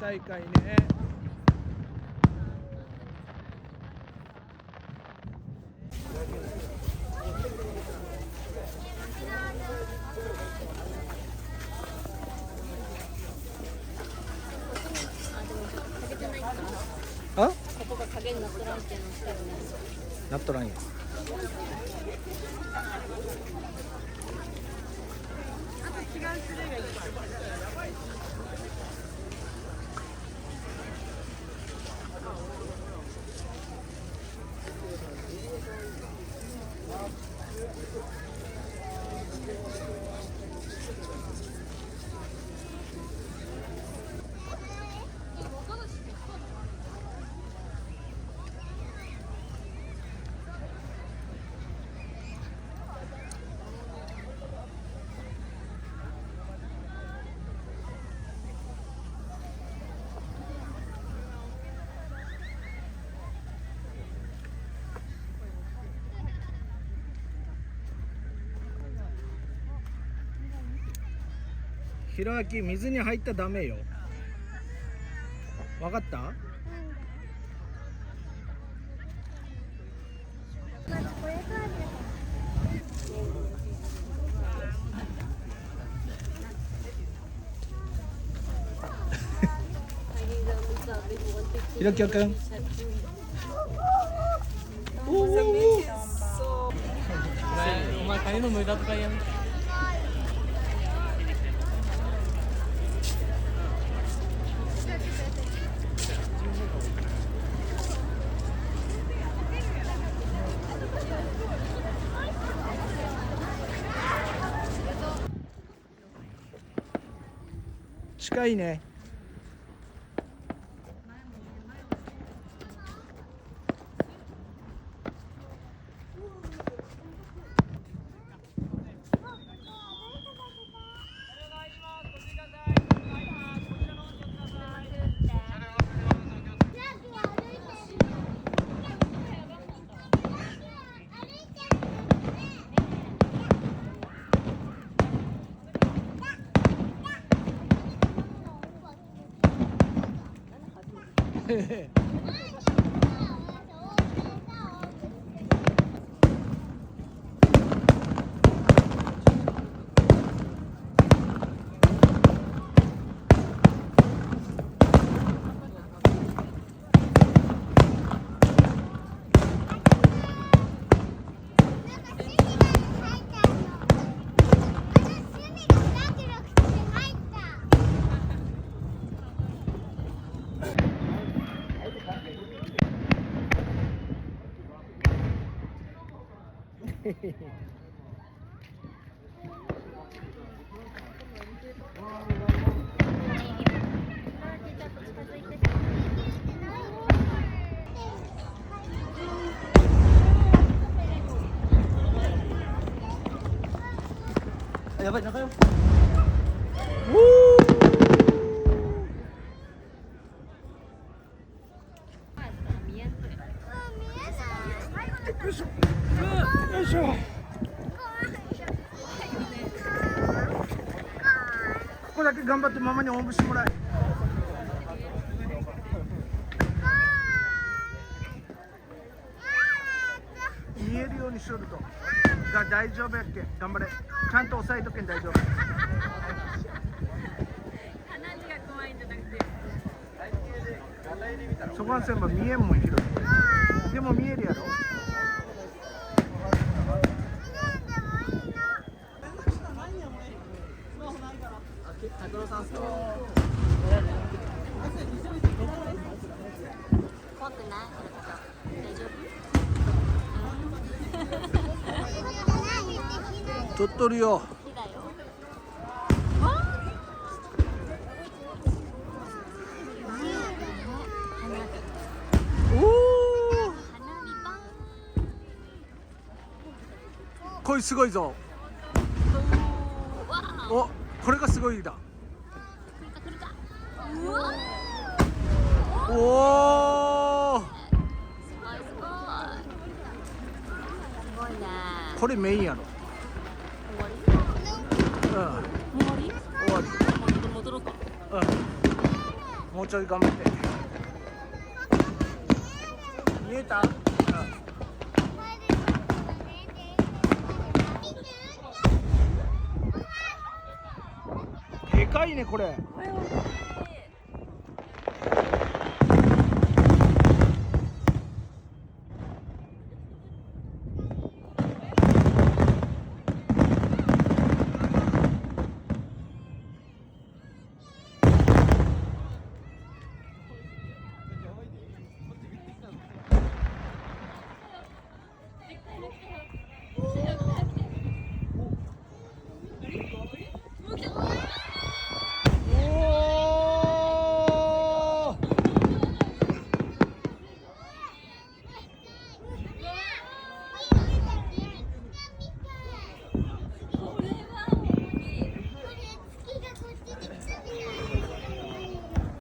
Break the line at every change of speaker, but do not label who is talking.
大会ね。あ？
ここが影になっとらんっていうのしたよね。
なっとらんよ。
違う種類がいっぱい。
ひろあき、水に入ったらダメよ。わかった？ひろきくん。
お前カニの無駄遣いやめて。
近いね。やばい、中よ。よいしょ。よいしょ。ここだけ頑張ってママにおんぶしてもらえ。見えるようにしとるとが大丈夫やっけ。頑張れ。ちゃんと押さえとけん大丈夫。
鼻血が怖いんじゃなくて。
そこは全部見えんもん広い。でも見えるやろ。拓郎さんすか。
怖くない？大丈夫？
撮っとるよ。
火だよ。
おお。こいすごいぞ。お、これがすごいだ。おお。
すごいね。
これメインやろ。
終わり？
終わり。
戻ろうか。
うん。もうちょい頑張って見えた？でかいねこれ。